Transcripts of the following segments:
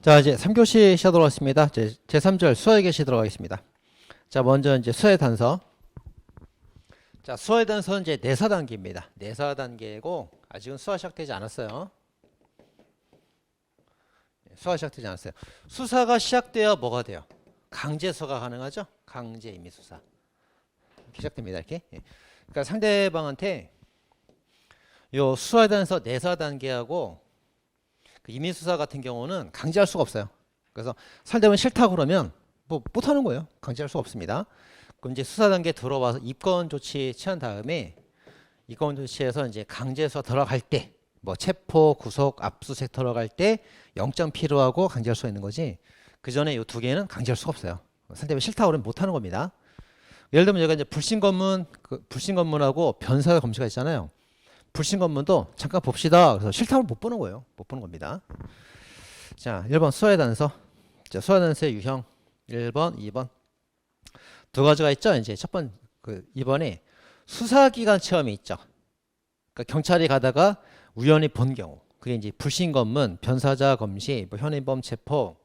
자, 이제 3교시 시작하도록 하겠습니다. 제3절 수어에 계시도록 하겠습니다. 자, 먼저 이제 수어의 단서. 자, 수어의 단서는 이제 내사 단계입니다. 내사 단계고, 아직은 수어 시작되지 않았어요. 수어가 시작되지 않았어요. 수사가 시작되어 뭐가 돼요? 강제수사가 가능하죠? 강제 임의 수사. 이렇게 시작됩니다. 이렇게. 그러니까 상대방한테 요 수사에 대해서 내사 단계하고 그 임의 수사 같은 경우는 강제할 수가 없어요. 그래서 상대방이 싫다고 그러면 뭐 못하는 거예요. 강제할 수가 없습니다. 그럼 이제 수사 단계 들어와서 입건 조치 취한 다음에 입건 조치에서 이제 강제수사 들어갈 때 뭐 체포, 구속, 압수수색 들어갈 때 영장 필요하고 강제할 수가 있는 거지. 그 전에 이 두 개는 강제할 수가 없어요. 상대방이 싫다고 그러면 못하는 겁니다. 예를 들면 여기가 이제 불신검문, 불신검문하고 변사 검시가 있잖아요. 불신검문도 잠깐 봅시다. 그래서 싫다고 못 보는 거예요. 못 보는 겁니다. 자, 1번 수어의 단서. 자, 수어의 단서의 유형 1번, 2번 두 가지가 있죠. 이제 첫 번, 2번에 수사기관 체험이 있죠. 그러니까 경찰이 가다가 우연히 본 경우, 그게 이제 불신검문, 변사자 검시, 뭐 현행범 체포,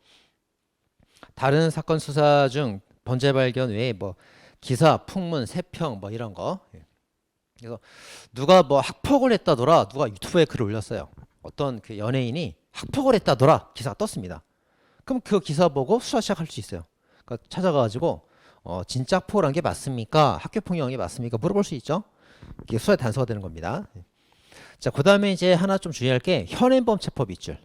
다른 사건 수사 중 범죄 발견 외에 뭐 기사, 풍문, 세평 뭐 이런 거. 그래서 누가 뭐 학폭을 했다더라, 누가 유튜브에 글을 올렸어요. 어떤 그 연예인이 학폭을 했다더라 기사가 떴습니다. 그럼 그 기사 보고 수사 시작할 수 있어요. 그러니까 찾아가가지고 진짜 학폭을 한 게 맞습니까? 학교 폭력한 게 맞습니까? 물어볼 수 있죠. 이게 수사의 단서가 되는 겁니다. 자, 그 다음에 이제 하나 좀 주의할 게 현행범 체포 밑줄.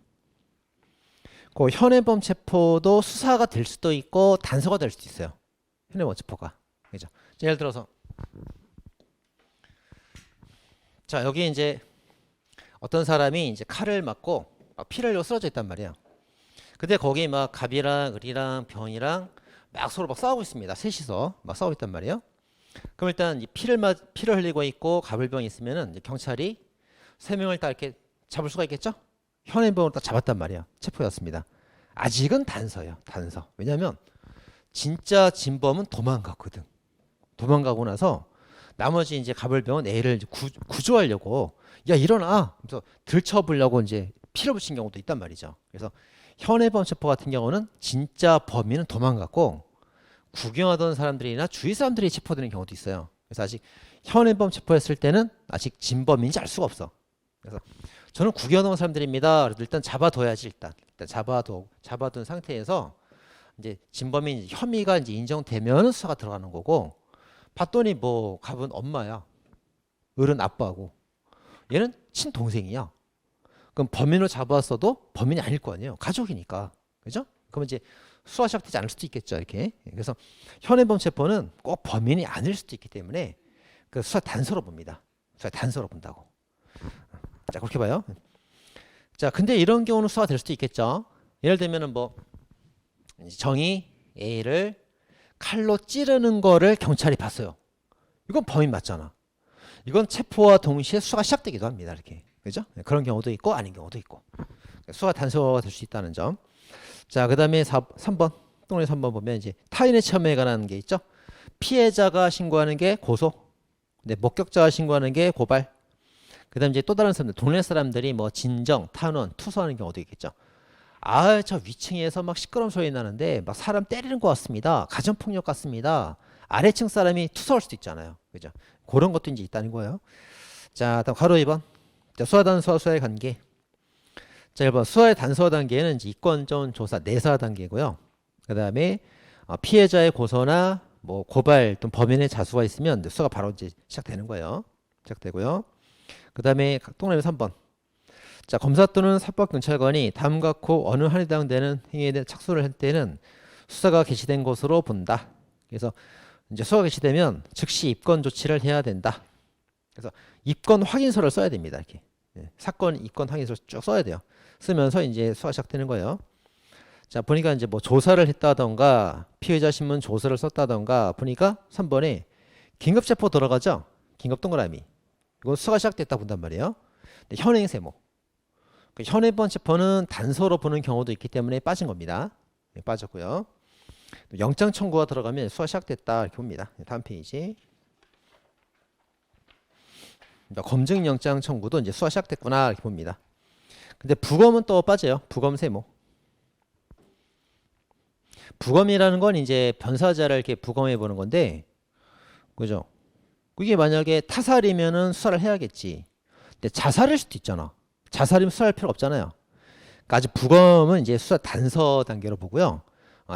그 현행범 체포도 수사가 될 수도 있고 단서가 될 수도 있어요. 현행범 체포가. 그죠? 예를 들어서 자, 여기 이제 어떤 사람이 이제 칼을 맞고 막 피를 흘리고 쓰러져 있단 말이에요. 근데 거기 막 갑이랑 을이랑 병이랑 막 서로 막 싸우고 있습니다. 셋이서 막 싸우고 있단 말이에요. 그럼 일단 이 피를 흘리고 있고 갑을병이 있으면은 이제 경찰이 세 명을 다 이렇게 잡을 수가 있겠죠? 현행범으로 딱 잡았단 말이에요. 체포였습니다. 아직은 단서예요. 단서. 왜냐하면 진짜 진범은 도망갔거든. 도망가고 나서 나머지 이제 갑을병은 애를 이제 구조하려고 야 일어나. 그래서 들쳐보려고 이제 피를 붙인 경우도 있단 말이죠. 그래서 현행범 체포 같은 경우는 진짜 범인은 도망갔고 구경하던 사람들이나 주위 사람들이 체포되는 경우도 있어요. 그래서 아직 현행범 체포했을 때는 아직 진범인지 알 수가 없어. 그래서 저는 구경하던 사람들입니다. 그래서 일단 잡아둬야지 일단 잡아둔 상태에서 이제 진범인 혐의가 이제 인정되면 수사가 들어가는 거고 봤더니 뭐 갑은 엄마야, 을은 아빠고 얘는 친동생이야. 그럼 범인으로 잡았어도 범인이 아닐 거 아니에요. 가족이니까. 그죠? 그러면 이제 수사 시작되지 않을 수도 있겠죠. 이렇게. 그래서 현행범 체포는 꼭 범인이 아닐 수도 있기 때문에 그 수사 단서로 봅니다. 수사 단서로 본다고. 자, 그렇게 봐요. 자, 근데 이런 경우는 수사가 될 수도 있겠죠. 예를 들면은 뭐 정이 A를 칼로 찌르는 거를 경찰이 봤어요. 이건 범인 맞잖아. 이건 체포와 동시에 수사가 시작되기도 합니다. 이렇게. 그죠? 그런 경우도 있고 아닌 경우도 있고. 수사 단서가 될 수 있다는 점. 자, 그 다음에 3번. 동네 3번 보면 이제 타인의 체험에 관한 게 있죠. 피해자가 신고하는 게 고소. 네, 목격자가 신고하는 게 고발. 그 다음에 이제 또 다른 사람들, 동네 사람들이 뭐 진정, 탄원, 투서하는 경우도 있겠죠. 아, 저 위층에서 막 시끄러운 소리 나는데 막 사람 때리는 것 같습니다. 가정폭력 같습니다. 아래층 사람이 투서할 수도 있잖아요. 그죠? 그런 것도 이제 있다는 거예요. 자, 다음 가로 2번. 자, 수사 단서와 수사의 관계. 자, 1번 수사의 단서 단계는 이제 이권전 조사 내사 단계고요. 그 다음에 피해자의 고소나 뭐 고발 또는 범인의 자수가 있으면 수사가 바로 이제 시작되는 거예요. 시작되고요. 그 다음에 동그라미 3번. 자, 검사 또는 사법경찰관이 다음과 같고 어느 한에 해당되는 행위에 대해 착수를 할 때는 수사가 개시된 것으로 본다. 그래서 이제 수사가 개시되면 즉시 입건 조치를 해야 된다. 그래서 입건 확인서를 써야 됩니다. 이렇게. 사건 입건 확인서를 쭉 써야 돼요. 쓰면서 이제 수사가 시작되는 거예요. 자, 보니까 이제 뭐 조사를 했다던가 피해자 신문 조서를 썼다던가 보니까 3번에 긴급체포 들어가죠. 긴급 동그라미. 이건 수사가 시작됐다 본단 말이에요. 근데 현행 세모. 현행범 체포는 단서로 보는 경우도 있기 때문에 빠진 겁니다. 빠졌고요. 영장 청구가 들어가면 수사 시작됐다 이렇게 봅니다. 다음 페이지. 검증 영장 청구도 이제 수사 시작됐구나 이렇게 봅니다. 근데 부검은 또 빠져요. 부검 세모. 부검이라는 건 이제 변사자를 이렇게 부검해 보는 건데, 그죠? 이게 만약에 타살이면은 수사를 해야겠지. 근데 자살일 수도 있잖아. 자살이면 수사할 필요 없잖아요. 그러니까 아직 부검은 이제 수사 단서 단계로 보고요.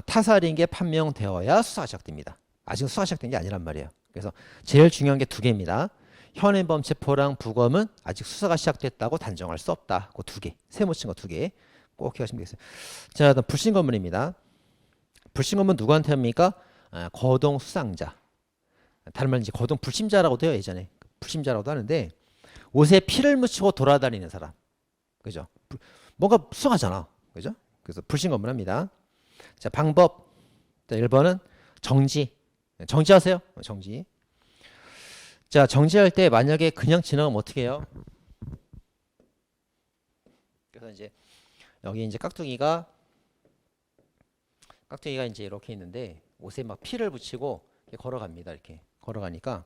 타살인 게 판명되어야 수사가 시작됩니다. 아직 수사가 시작된 게 아니란 말이에요. 그래서 제일 중요한 게 두 개입니다. 현행범 체포랑 부검은 아직 수사가 시작됐다고 단정할 수 없다. 그 두 개. 세모친 거 두 개. 꼭 기억하시면 되겠어요. 자, 일단 불신검문입니다. 불신검문 누구한테 합니까? 거동 수상자. 다른 말로 이제 거동 불심자라고도 해요. 예전에 불심자라고도 하는데 옷에 피를 묻히고 돌아다니는 사람. 그죠? 뭔가 수상하잖아. 그죠? 그래서 불신검문 합니다. 자, 방법. 자, 1번은 정지. 정지하세요. 정지. 자, 정지할 때 만약에 그냥 지나가면 어떻게 해요? 그래서 이제 여기 이제 깍두기가 이제 이렇게 있는데 옷에 막 피를 붙이고 이렇게 걸어갑니다. 이렇게 걸어가니까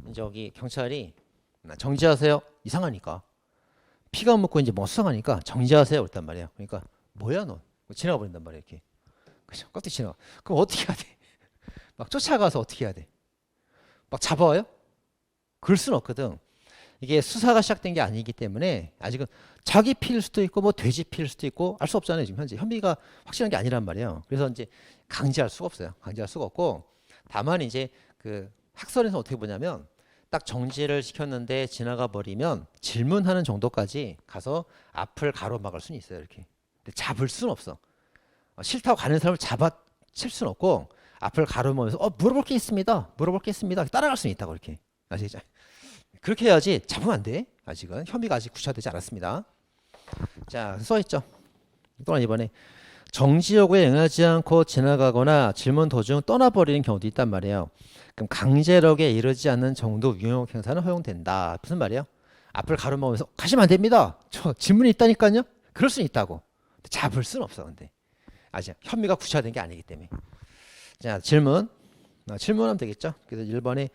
이제 여기 경찰이 정지하세요. 이상하니까 피가 묻고 이제 뭐 수상하니까 정지하세요. 그랬단 말이에요. 그러니까 뭐야 너? 지나가 버린단 말이에요. 이렇게. 그죠? 깍두기 지나가. 그럼 어떻게 해야 돼? 막 쫓아가서 어떻게 해야 돼? 막 잡아와요? 그럴 수는 없거든. 이게 수사가 시작된 게 아니기 때문에 아직은 자기 피일 수도 있고 뭐 돼지 피일 수도 있고 알 수 없잖아요. 지금 현재 혐의가 확실한 게 아니란 말이에요. 그래서 이제 강제할 수가 없어요. 강제할 수가 없고 다만 이제 그 학설에서 어떻게 보냐면 딱 정지를 시켰는데 지나가 버리면 질문하는 정도까지 가서 앞을 가로막을 수는 있어요. 이렇게. 근데 잡을 수는 없어. 싫다고 가는 사람을 잡아 칠 수는 없고 앞을 가로막으면서 물어볼 게 있습니다. 물어볼 게 있습니다. 따라갈 수는 있다고 이렇게. 아시겠죠? 그렇게 해야지 잡으면 안 돼. 아직은 혐의가 아직 구체화되지 않았습니다. 자, 써있죠. 또한 이번에 정지 요구에 응하지 않고 지나가거나 질문 도중 떠나버리는 경우도 있단 말이에요. 그럼 강제력에 이르지 않는 정도 유형적 행사는 허용된다. 무슨 말이에요? 앞을 가로막으면서 가시면 안 됩니다. 저 질문이 있다니까요. 그럴 수는 있다고. 잡을 수는 없어. 근데 아직 혐의가 구체화된 게 아니기 때문에. 자, 질문하면 되겠죠. 그래서 1번에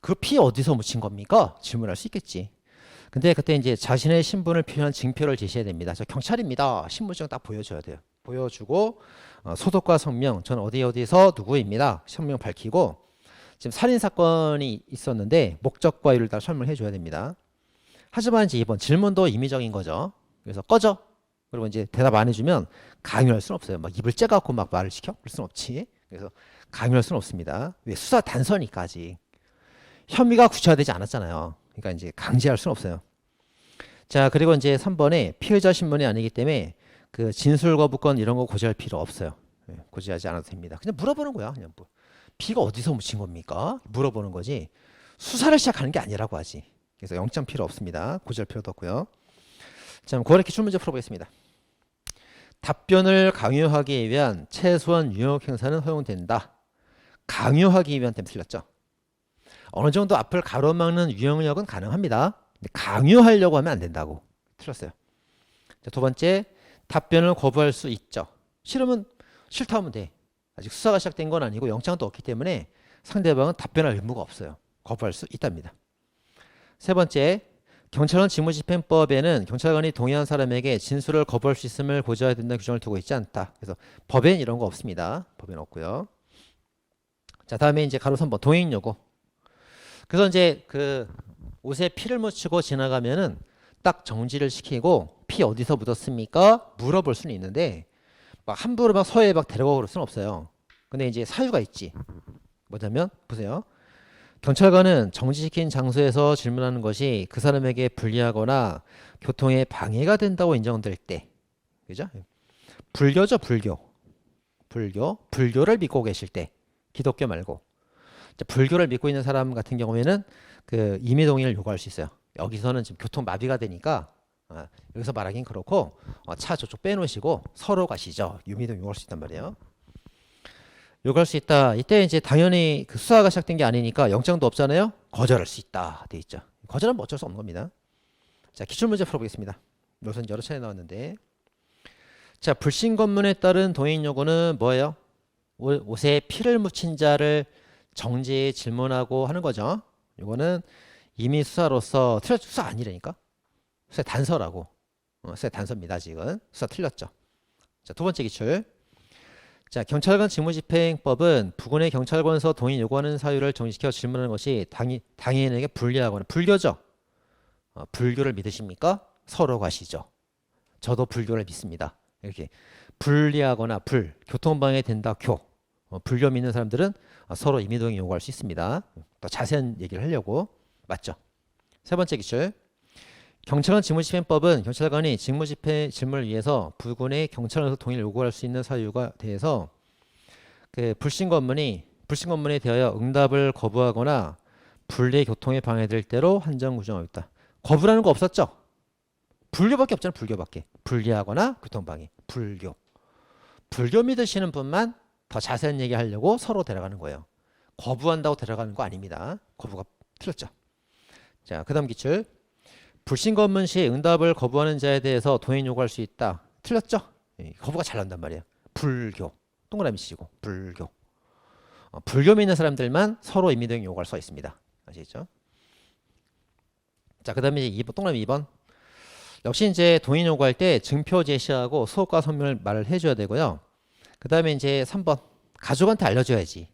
그 피 어디서 묻힌 겁니까? 질문할 수 있겠지. 근데 그때 이제 자신의 신분을 표현한 징표를 제시해야 됩니다. 저 경찰입니다. 신분증 딱 보여줘야 돼요. 보여주고 소속과 성명, 전 어디서 누구입니다. 성명 밝히고 지금 살인 사건이 있었는데 목적과 이유를 다 설명해 줘야 됩니다. 하지만 이제 이번 질문도 임의적인 거죠. 그래서 꺼져. 그리고 이제 대답 안 해주면 강요할 수는 없어요. 막 입을 째갖고 막 말을 시켜? 그럴 수는 없지. 그래서 강요할 수는 없습니다. 왜 수사 단서니까 아직. 혐의가 구체화되지 않았잖아요. 그러니까 이제 강제할 수는 없어요. 자, 그리고 이제 3번에 피의자 신문이 아니기 때문에 그 진술 거부권 이런 거 고지할 필요 없어요. 고지하지 않아도 됩니다. 그냥 물어보는 거야. 그냥 뭐. 피가 어디서 묻힌 겁니까? 물어보는 거지. 수사를 시작하는 게 아니라고 하지. 그래서 영장 필요 없습니다. 고지할 필요도 없고요. 자, 고래 기출 문제 풀어보겠습니다. 답변을 강요하기 위한 최소한 유형적 행사는 허용된다. 강요하기 위한 때문에 틀렸죠. 어느 정도 앞을 가로막는 유형력은 가능합니다. 근데 강요하려고 하면 안 된다고. 틀렸어요. 자, 두 번째, 답변을 거부할 수 있죠. 싫으면 싫다 하면 돼. 아직 수사가 시작된 건 아니고 영장도 없기 때문에 상대방은 답변할 의무가 없어요. 거부할 수 있답니다. 세 번째, 경찰관 직무집행법에는 경찰관이 동의한 사람에게 진술을 거부할 수 있음을 고지해야 된다는 규정을 두고 있지 않다. 그래서 법엔 이런 거 없습니다. 법엔 없고요. 자, 다음에 이제 가로 3번 동행 요구. 그래서 이제 그 옷에 피를 묻히고 지나가면은 딱 정지를 시키고 피 어디서 묻었습니까? 물어볼 수는 있는데 막 함부로 막 서해에 막 데려가고 그럴 수는 없어요. 근데 이제 사유가 있지. 뭐냐면 보세요. 경찰관은 정지시킨 장소에서 질문하는 것이 그 사람에게 불리하거나 교통에 방해가 된다고 인정될 때, 그죠? 불교죠, 불교. 불교를 믿고 계실 때, 기독교 말고. 불교를 믿고 있는 사람 같은 경우에는 그 임의 동의를 요구할 수 있어요. 여기서는 지금 교통 마비가 되니까 여기서 말하긴 그렇고 차 저쪽 빼놓으시고 서로 가시죠. 임의 동의 요구할 수 있단 말이에요. 요구할 수 있다. 이때 이제 당연히 그 수사가 시작된 게 아니니까 영장도 없잖아요. 거절할 수 있다. 돼 있죠. 거절하면 어쩔 수 없는 겁니다. 자, 기출문제 풀어보겠습니다. 여기서 여러 차례 나왔는데, 자, 불신검문에 따른 동행 요구는 뭐예요? 옷에 피를 묻힌 자를 정지 질문하고 하는 거죠. 이거는 이미 수사로서 수사 아니라니까. 수사 단서라고. 수사 단서입니다. 지금 수사 틀렸죠. 자, 두 번째 기출. 자, 경찰관 직무집행법은 부군의 경찰관서 동의 요구하는 사유를 정지시켜 질문하는 것이 당인에게 불리하거나 불교죠. 불교를 믿으십니까? 서로 가시죠. 저도 불교를 믿습니다. 이렇게 불리하거나 교통방해 된다 불교 믿는 사람들은 서로 임의동의 요구할 수 있습니다. 더 자세한 얘기를 하려고. 맞죠? 세 번째 기출. 경찰관 직무집행법은 경찰관이 직무집행 질문을 위해서 부군의 경찰관서 동의를 요구할 수 있는 사유가 대해서 그 불신검문에 대하여 응답을 거부하거나 불리의 교통에 방해될 때로 한정 규정하고 있다. 거부라는 거 없었죠? 불교밖에 없잖아요. 불교밖에. 불리하거나 교통방해. 불교 믿으시는 분만 더 자세한 얘기 하려고 서로 데려가는 거예요. 거부한다고 데려가는 거 아닙니다. 거부가 틀렸죠. 자, 그 다음 기출. 불신검문 시 응답을 거부하는 자에 대해서 동의 요구할 수 있다. 틀렸죠? 거부가 잘 나온단 말이에요. 불교. 동그라미 치고 불교. 불교 믿는 사람들만 서로 임의동의 요구할 수 있습니다. 아시겠죠? 자, 그 다음에 이제 동그라미 2번. 역시 이제 동의 요구할 때 증표 제시하고 수업과 선명을 말을 해줘야 되고요. 그 다음에 이제 3번. 가족한테 알려줘야지.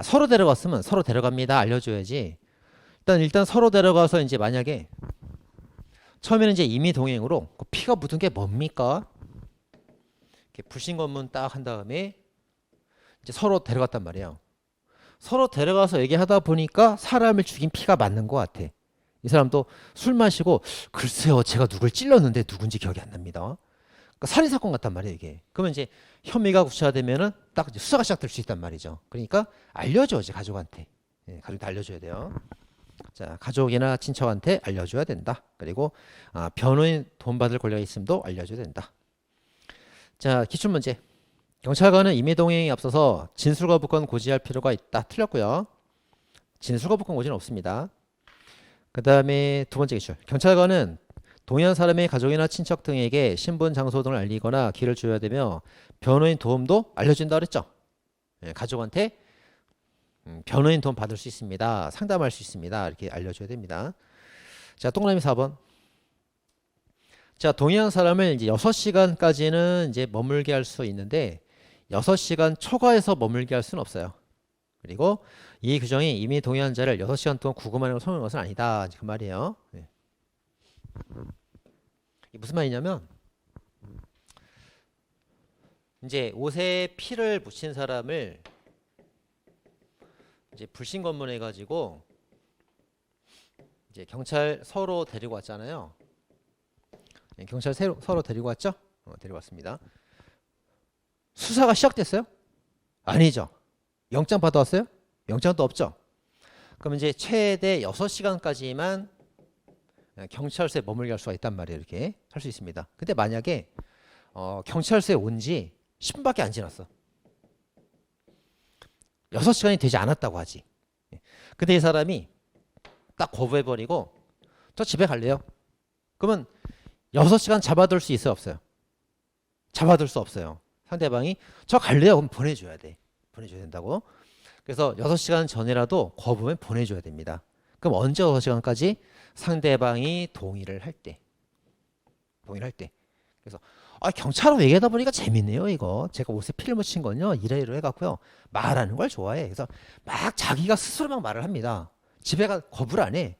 서로 데려갔으면 서로 데려갑니다. 알려줘야지. 일단 서로 데려가서 이제 만약에 처음에는 이제 임의 동행으로 그 피가 묻은 게 뭡니까? 이렇게 불신검문 딱 한 다음에 이제 서로 데려갔단 말이에요. 서로 데려가서 얘기하다 보니까 사람을 죽인 피가 맞는 것 같아. 이 사람도 술 마시고 글쎄요 제가 누굴 찔렀는데 누군지 기억이 안 납니다. 그러니까 살인사건 같단 말이에요 이게. 그러면 이제 혐의가 구체화되면은 딱 이제 수사가 시작될 수 있단 말이죠. 그러니까 알려줘야지 가족한테. 가족한테 알려줘야 돼요. 자, 가족이나 친척한테 알려줘야 된다. 그리고 변호인 돈 받을 권리가 있음도 알려줘야 된다. 자, 기출문제. 경찰관은 임의동행에 앞서서 진술거부권 고지할 필요가 있다. 틀렸고요. 진술거부권 고지는 없습니다. 그 다음에 두 번째 기출. 경찰관은 동의한 사람의 가족이나 친척 등에게 신분, 장소 등을 알리거나 길을 줘야 되며 변호인 도움도 알려준다 그랬죠. 가족한테 변호인 도움 받을 수 있습니다. 상담할 수 있습니다. 이렇게 알려줘야 됩니다. 자, 동그라미 4번. 자, 동의한 사람을 이제 6시간까지는 이제 머물게 할 수 있는데 6시간 초과해서 머물게 할 수는 없어요. 그리고 이 규정이 이미 동의한 자를 6시간 동안 구금하는 걸 성명한 것은 아니다. 그 말이에요. 이게 무슨 말이냐면 이제 옷에 피를 묻힌 사람을 이제 불신검문 해가지고 이제 경찰 서로 데리고 왔잖아요. 경찰 서로 데리고 왔죠? 데리고 왔습니다. 수사가 시작됐어요? 아니죠. 영장 받아왔어요? 영장도 없죠. 그럼 이제 최대 6시간까지만 경찰서에 머물게 할 수가 있단 말이에요. 이렇게 할 수 있습니다. 근데 만약에 경찰서에 온 지 10분밖에 안 지났어. 6시간이 되지 않았다고 하지. 근데 이 사람이 딱 거부해버리고 저 집에 갈래요. 그러면 6시간 잡아둘 수 있어요? 없어요? 잡아둘 수 없어요. 상대방이 저 갈래요? 그럼 보내줘야 돼. 보내줘야 된다고. 그래서 6시간 전이라도 거부면 보내줘야 됩니다. 그럼 언제 6시간까지? 상대방이 동의를 할 때. 동의를 할 때. 그래서 경찰하고 얘기하다 보니까 재밌네요 이거. 제가 옷에 피를 묻힌 건요 이래이래 해갖고요 말하는 걸 좋아해. 그래서 막 자기가 스스로 막 말을 합니다. 집에 가 거부를 안 해.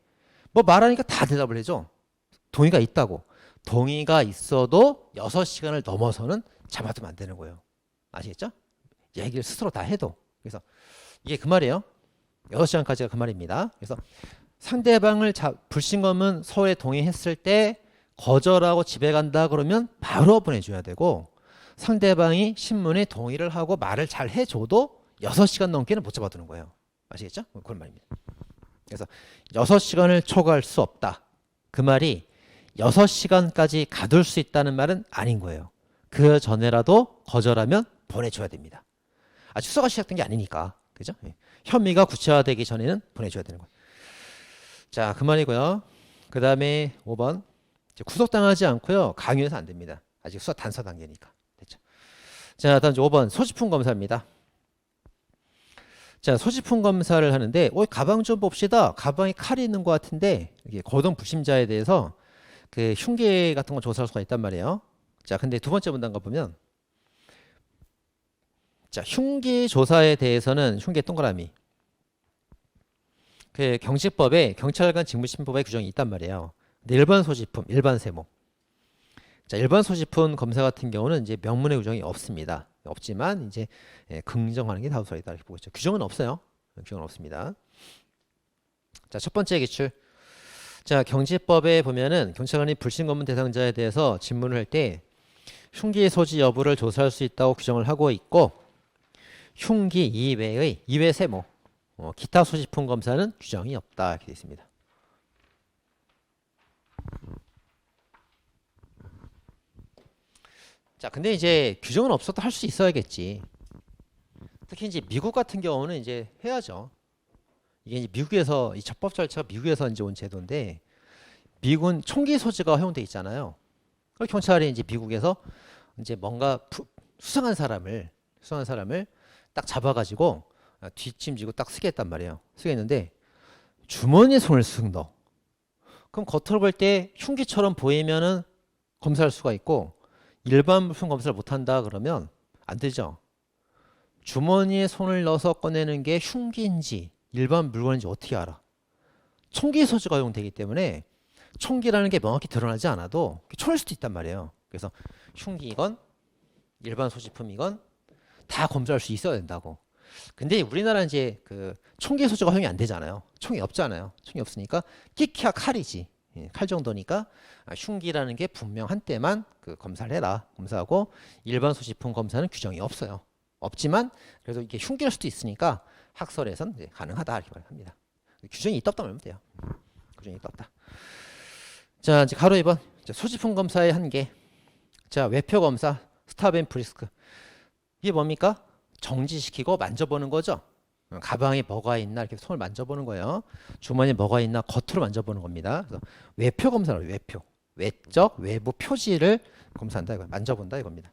뭐 말하니까 다 대답을 해줘. 동의가 있다고. 동의가 있어도 6시간을 넘어서는 잡아두면 안 되는 거예요. 아시겠죠? 얘기를 스스로 다 해도. 그래서 이게 그 말이에요. 6시간까지가 그 말입니다. 그래서 상대방을 불신검문 서에 동의했을 때 거절하고 집에 간다 그러면 바로 보내줘야 되고, 상대방이 신문에 동의를 하고 말을 잘 해줘도 6시간 넘게는 못 잡아두는 거예요. 아시겠죠? 그런 말입니다. 그래서 6시간을 초과할 수 없다. 그 말이 6시간까지 가둘 수 있다는 말은 아닌 거예요. 그 전에라도 거절하면 보내줘야 됩니다. 아직 수사가 시작된 게 아니니까. 그죠? 혐의가 구체화되기 전에는 보내줘야 되는 거예요. 자, 그 말이고요. 그 다음에 5번. 구속당하지 않고요. 강요해서 안 됩니다. 아직 수사 단서 단계니까. 됐죠? 자, 다음 5번. 소지품 검사입니다. 자, 소지품 검사를 하는데, 가방 좀 봅시다. 가방에 칼이 있는 것 같은데, 이게 거동 불심자에 대해서 그 흉기 같은 거 조사할 수가 있단 말이에요. 자, 근데 두 번째 문단 가보면, 자, 흉기 조사에 대해서는 흉기 동그라미. 그 경직법에 경찰관 직무심법에 규정이 있단 말이에요. 근데 일반 소지품, 일반 세모. 자, 일반 소지품 검사 같은 경우는 이제 명문의 규정이 없습니다. 없지만 이제 긍정하는 게 다수설이다 이렇게 보고 있죠. 규정은 없어요. 규정은 없습니다. 자, 첫 번째 기출. 자, 경직법에 보면은 경찰관이 불신 검문 대상자에 대해서 질문을 할 때 흉기 소지 여부를 조사할 수 있다고 규정을 하고 있고, 흉기 이외의 이외 세모, 기타 소지품 검사는 규정이 없다 이렇게 되어 있습니다. 자, 근데 이제 규정은 없어도 할 수 있어야겠지. 특히 이제 미국 같은 경우는 이제 해야죠. 이게 이제 미국에서 이 적법 절차가 미국에서 이제 온 제도인데, 미국은 총기 소지가 허용돼 있잖아요. 그럼 경찰이 이제 미국에서 이제 뭔가 수상한 사람을 딱 잡아가지고 뒷짐지고 딱 쓰겠단 말이에요. 쓰겠는데 주머니에 손을 쓱 넣어. 그럼 겉으로 볼 때 흉기처럼 보이면은 검사할 수가 있고, 일반 물품 검사를 못한다 그러면 안 되죠. 주머니에 손을 넣어서 꺼내는 게 흉기인지 일반 물건인지 어떻게 알아? 총기 소지가 허용되기 때문에 총기라는 게 명확히 드러나지 않아도 총일 수도 있단 말이에요. 그래서 흉기이건 일반 소지품이건 다 검사할 수 있어야 된다고. 근데 우리나라는 이제 그 총기 소지가 허용이 안 되잖아요. 총이 없잖아요. 총이 없으니까 끼키야 칼이지. 칼 정도니까 흉기라는 게 분명한 때만 그 검사를 해라. 검사하고 일반 소지품 검사는 규정이 없어요. 없지만 그래도 이게 흉기일 수도 있으니까 학설에선 이제 가능하다 이렇게 말합니다. 규정이 있다 없다 말하면 돼요. 규정이 있다 없다. 자, 이제 가로 2번 소지품 검사의 한계. 자, 외표 검사 스탑 앤 프리스크. 이게 뭡니까? 정지시키고 만져보는 거죠. 가방에 뭐가 있나 이렇게 손을 만져보는 거예요. 주머니에 뭐가 있나 겉으로 만져보는 겁니다. 그래서 외표 검사로 외표, 외적 외부 표지를 검사한다 이거, 만져본다 이겁니다.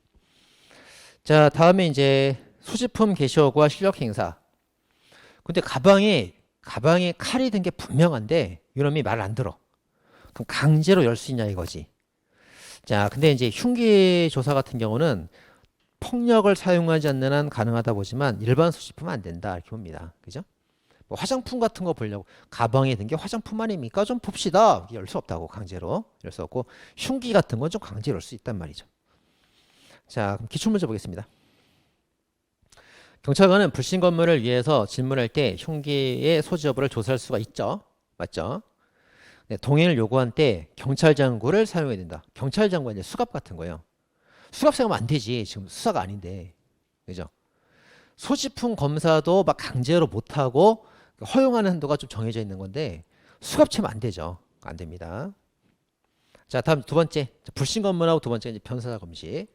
자, 다음에 이제 소지품 개시효과 실력 행사. 근데 가방에 칼이 든 게 분명한데 이놈이 말 안 들어. 그럼 강제로 열 수 있냐 이거지. 자, 근데 이제 흉기 조사 같은 경우는 폭력을 사용하지 않는 한 가능하다 보지만 일반 소지품은 안 된다 이렇게 봅니다. 그죠? 뭐 화장품 같은 거 보려고 가방에 든 게 화장품 아닙니까? 좀 봅시다. 열 수 없다고 강제로 열 수 없고, 흉기 같은 건 좀 강제로 열 수 있단 말이죠. 자, 그럼 기출문제 보겠습니다. 경찰관은 불신 검문을 위해서 질문할 때 흉기의 소지 여부를 조사할 수가 있죠. 맞죠? 네, 동의를 요구한 때 경찰장구를 사용해야 된다. 경찰장구가 이제 수갑 같은 거예요. 수갑 사용하면 안 되지. 지금 수사가 아닌데. 그죠? 소지품 검사도 막 강제로 못하고 허용하는 한도가 좀 정해져 있는 건데 수갑 채면 안 되죠. 안 됩니다. 자, 다음 두 번째. 불신 검문하고 두 번째 이제 변사자 검시.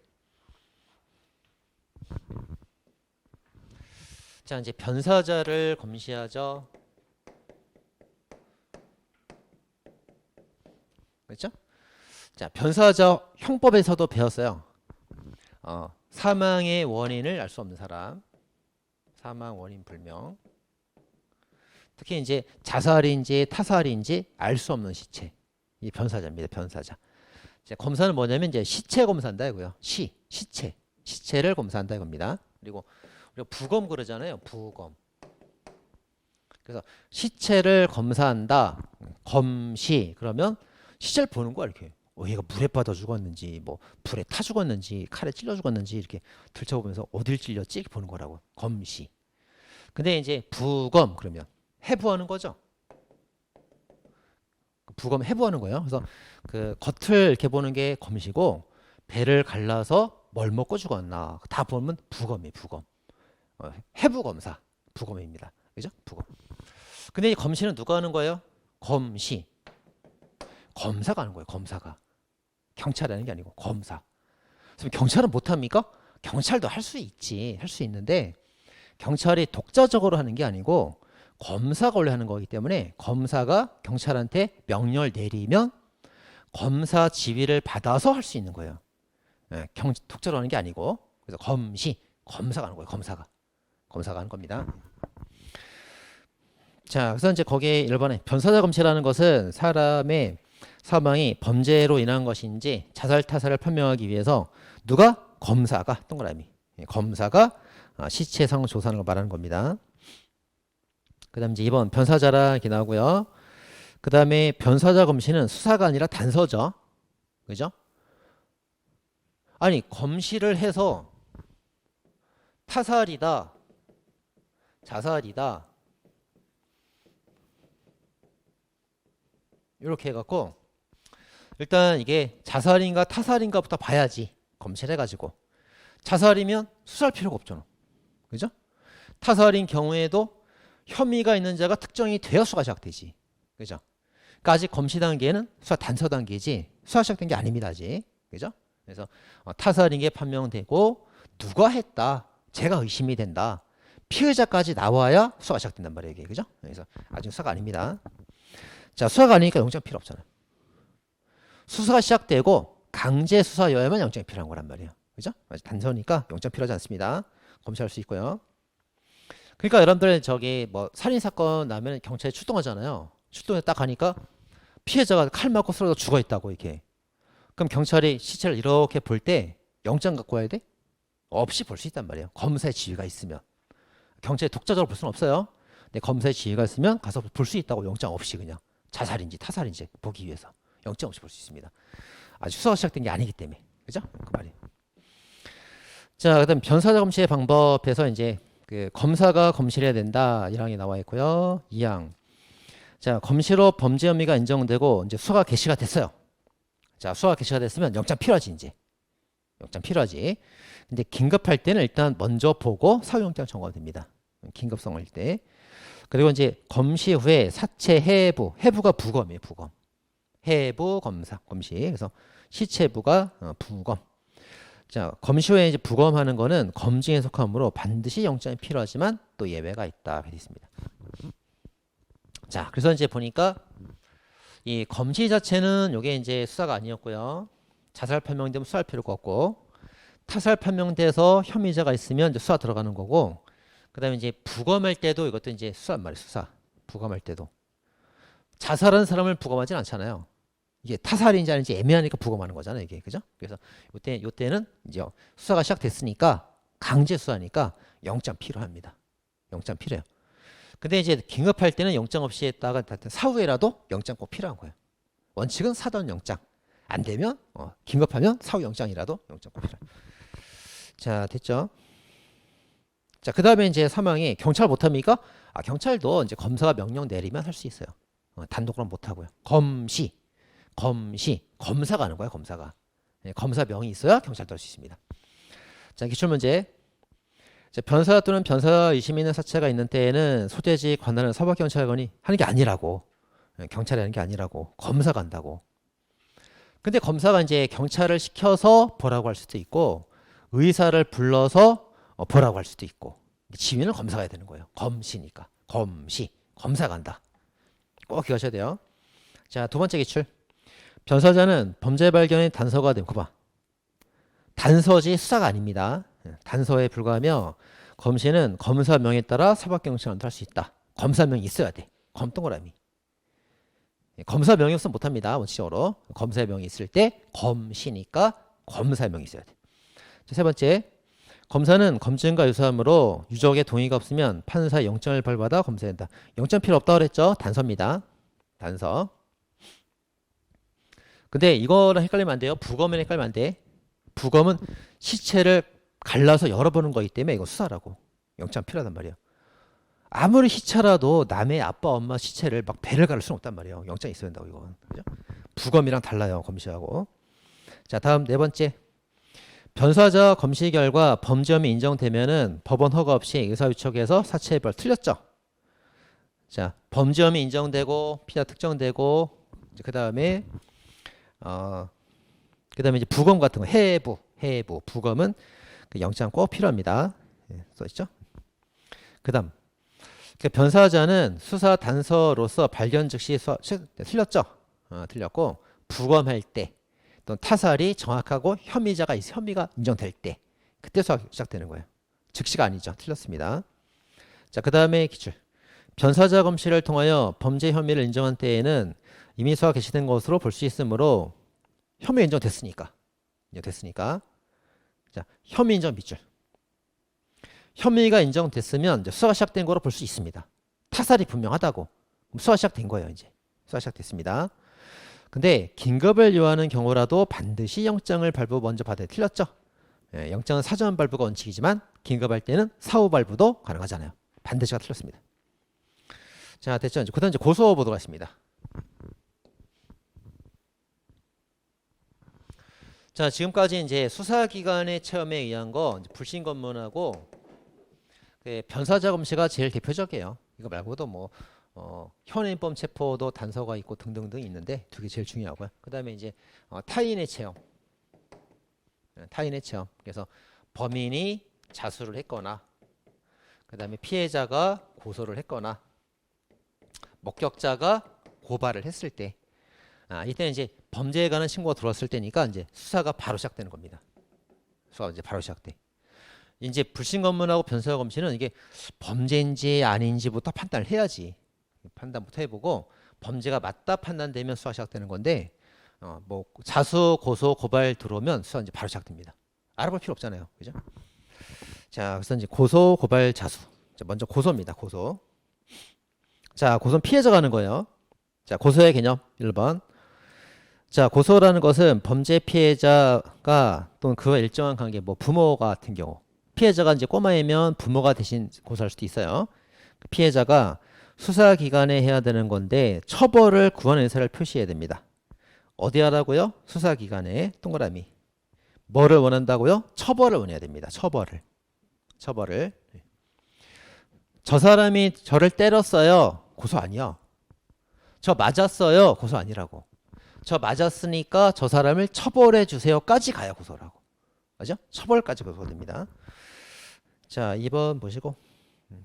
자, 이제 변사자를 검시하죠. 그렇죠? 자, 변사자 형법에서도 배웠어요. 사망의 원인을 알 수 없는 사람, 사망 원인 불명. 특히 이제 자살인지 타살인지 알 수 없는 시체, 이 변사자입니다. 변사자. 이제 검사는 뭐냐면 이제 시체 검사한다 이거요. 시체를 검사한다 이겁니다. 그리고 우리가 부검 그러잖아요. 부검. 그래서 시체를 검사한다. 검시. 그러면 시체를 보는 거야 이렇게. 얘가 물에 빠져 죽었는지, 뭐 불에 타 죽었는지, 칼에 찔려 죽었는지 이렇게 들춰보면서 어딜 찔렸지 이렇게 보는 거라고. 검시. 근데 이제 부검 그러면 해부하는 거죠. 부검 해부하는 거예요. 그래서 그 겉을 이렇게 보는 게 검시고, 배를 갈라서 뭘 먹고 죽었나 다 보면 부검이 부검. 해부 검사 부검입니다. 그죠? 부검. 근데 이 검시는 누가 하는 거예요? 검시. 검사가 하는 거예요. 검사가. 경찰이 하는 게 아니고 검사. 그럼 경찰은 못합니까? 경찰도 할 수 있지. 할 수 있는데 경찰이 독자적으로 하는 게 아니고 검사가 원래 하는 거기 때문에 검사가 경찰한테 명령을 내리면 검사 지휘를 받아서 할 수 있는 거예요. 독자로 하는 게 아니고. 그래서 검시. 검사가 하는 거예요. 검사가 하는 겁니다. 자, 그래서 이제 거기에 1번에 변사자 검시라는 것은 사람의 사망이 범죄로 인한 것인지 자살 타살을 판명하기 위해서 누가? 검사가 동그라미 검사가 시체 상황 조사하는 걸 말하는 겁니다. 그 다음 이제 2번 변사자라 이렇게 나오고요. 그 다음에 변사자 검시는 수사가 아니라 단서죠. 그죠? 아니 검시를 해서 타살이다, 자살이다 이렇게 해갖고 일단 이게 자살인가 타살인가부터 봐야지 검시를 해가지고 자살이면 수사할 필요가 없잖아. 그죠? 타살인 경우에도 혐의가 있는 자가 특정이 되어 수사가 시작되지. 그죠? 그러니까 아직 검시 단계는 수사 단서 단계지 수사 시작된 게 아닙니다. 아직. 그죠? 그래서 타살인 게 판명되고 누가 했다. 제가 의심이 된다. 피의자까지 나와야 수사가 시작된단 말이에요. 이게. 그죠? 그래서 아직 수사가 아닙니다. 자, 수사가 아니니까 영장 필요 없잖아요. 수사가 시작되고 강제 수사여야만 영장이 필요한 거란 말이에요. 그죠? 아직 단서니까 영장 필요하지 않습니다. 검시할 수 있고요. 그러니까 여러분들 저기 뭐 살인 사건 나면 경찰이 출동하잖아요. 출동에 딱 가니까 피해자가 칼 맞고 쓰러져 죽어 있다고 이렇게. 그럼 경찰이 시체를 이렇게 볼 때 영장 갖고 와야 돼? 없이 볼 수 있단 말이에요. 검사의 지위가 있으면. 경찰이 독자적으로 볼 수는 없어요. 근데 검사의 지위가 있으면 가서 볼 수 있다고 영장 없이 그냥 자살인지 타살인지 보기 위해서 영장 없이 볼 수 있습니다. 아직 수사가 시작된 게 아니기 때문에. 그죠? 그 말이에요. 자, 그다음 변사자 검시의 방법에서 이제 그 검사가 검시를 해야 된다. 1항에 나와 있고요. 2항. 자, 검시로 범죄 혐의가 인정되고 이제 수사가 개시가 됐어요. 자, 수사가 개시가 됐으면 영장 필요하지 이제. 영장 필요하지. 근데 긴급할 때는 일단 먼저 보고 사후영장 청구가 됩니다. 긴급성일 때. 그리고 이제 검시 후에 사체 해부. 해부가 부검이에요. 부검. 해부 검사 검시. 그래서 시체부가 부검. 자, 검시 후에 이제 부검하는 거는 검증에 속하므로 반드시 영장이 필요하지만 또 예외가 있다. 이렇게 되어 있습니다. 자, 그래서 이제 보니까 이 검시 자체는 요게 이제 수사가 아니었고요. 자살 판명되면 수사할 필요가 없고 타살 판명돼서 혐의자가 있으면 이제 수사 들어가는 거고 그다음에 이제 부검할 때도 이것도 이제 수사란 말이에요. 수사. 부검할 때도 자살한 사람을 부검하진 않잖아요. 이게 타살인지 아닌지 애매하니까 부검하는 거잖아요. 이게 그죠? 그래서 요때는 이제 수사가 시작됐으니까 강제 수사니까 영장 필요합니다. 영장 필요해요. 근데 이제 긴급할 때는 영장 없이 했다가 사후에라도 영장 꼭 필요한 거예요. 원칙은 사전 영장. 안 되면 긴급하면 사후 영장이라도 영장 꼭 필요해요. 자, 됐죠? 자, 그다음에 이제 사망이 경찰 못 합니까? 경찰도 이제 검사가 명령 내리면 할 수 있어요. 단독으로 못 하고요. 검사가 하는 거예요. 검사가. 검사 명이 있어야 경찰도 할 수 있습니다. 자, 기출문제. 자, 변사 또는 변사 의심 있는 사체가 있는 때에는 소재지 관할은 사법경찰관이 하는 게 아니라고. 경찰이 하는 게 아니라고. 검사가 한다고. 근데 검사가 이제 경찰을 시켜서 보라고 할 수도 있고 의사를 불러서 보라고 할 수도 있고 지휘는 검사가 해야 되는 거예요. 검시니까. 검사가 한다. 꼭 기억하셔야 돼요. 자, 두 번째 기출. 변사자는 범죄 발견의 단서가 되고 봐. 단서지 수사가 아닙니다. 단서에 불과하며 검시는 검사 명에 따라 사법경찰관도 할 수 있다. 검사 명이 있어야 돼. 검동그라미. 검사 명이 없으면 못합니다. 원칙적으로. 검사 명이 있을 때 검시니까 검사 명이 있어야 돼. 자, 세 번째. 검사는 검증과 유사함으로 유족의 동의가 없으면 판사의 영장을 발부받아 검사한다. 영장 필요 없다고 그랬죠? 단서입니다. 단서. 근데 이거랑 헷갈리면 안 돼요. 부검은 헷갈리면 안 돼. 부검은 시체를 갈라서 열어보는 거기 때문에 이거 수사라고. 영장 필요하단 말이에요. 아무리 시체라도 남의 아빠 엄마 시체를 막 배를 가를 수는 없단 말이에요. 영장 있어야 된다고 이건. 그죠? 부검이랑 달라요. 검시하고. 자, 다음 네 번째. 변사자 검시 결과 범죄 혐의 인정되면은 법원 허가 없이 의사유척에서 사체 해부를 틀렸죠. 자, 범죄 혐의 인정되고 피해자 특정되고 그 다음에 이제 부검 같은 거 해부 부검은 그 영장 꼭 필요합니다. 써있죠. 그다음 변사자는 수사 단서로서 발견 즉시 틀렸죠. 틀렸고 부검할 때 또 타살이 정확하고 혐의가 인정될 때 그때 수사 시작되는 거예요. 즉시가 아니죠. 틀렸습니다. 자, 그 다음에 기출. 변사자 검시를 통하여 범죄 혐의를 인정한 때에는 이미 수사가 개시된 것으로 볼 수 있으므로 혐의 인정됐으니까. 자, 혐의 인정 밑줄. 혐의가 인정됐으면 이제 수사가 시작된 거로 볼 수 있습니다. 타살이 분명하다고. 그럼 수사가 시작된 거예요, 이제. 수사가 시작됐습니다. 근데 긴급을 요하는 경우라도 반드시 영장을 발부 먼저 받아야 틀렸죠. 예, 영장은 사전 발부가 원칙이지만 긴급할 때는 사후 발부도 가능하잖아요. 반드시가 틀렸습니다. 자, 됐죠. 그다음 이제 고소 보도록 하겠습니다. 자, 지금까지 이제 수사기관의 체험에 의한 거 이제 불신 검문하고 변사자 검시가 제일 대표적이에요. 이거 말고도 뭐 현행범 체포도 단서가 있고 등등등 있는데 두 개 제일 중요하고요. 그다음에 이제 타인의 체험. 타인의 체험. 그래서 범인이 자수를 했거나 그다음에 피해자가 고소를 했거나 목격자가 고발을 했을 때 이때는 이제 범죄에 관한 신고가 들어왔을 때니까 이제 수사가 바로 시작되는 겁니다. 수사가 이제 바로 시작돼. 이제 불신 검문하고 변사 검시는 이게 범죄인지 아닌지부터 판단을 해야지. 판단부터 해보고 범죄가 맞다 판단되면 수사 시작되는 건데 뭐 자수, 고소, 고발 들어오면 수사 이제 바로 시작됩니다. 알아볼 필요 없잖아요, 그죠? 자, 그래서 이제 고소, 고발, 자수. 자, 먼저 고소입니다. 고소. 자, 고소는 피해자가 하는 거예요. 자, 고소의 개념 1번. 자, 고소라는 것은 범죄 피해자가 또는 그와 일정한 관계, 뭐 부모 같은 경우 피해자가 이제 꼬마이면 부모가 대신 고소할 수도 있어요. 피해자가 수사기관에 해야 되는 건데 처벌을 구하는 의사를 표시해야 됩니다. 어디 하라고요? 수사기관에 동그라미. 뭐를 원한다고요? 처벌을 원해야 됩니다. 처벌을. 저 사람이 저를 때렸어요. 고소 아니야. 저 맞았어요. 고소 아니라고. 저 맞았으니까 저 사람을 처벌해 주세요까지 가야 고소라고. 맞죠? 처벌까지 고소가 됩니다. 자, 2번 보시고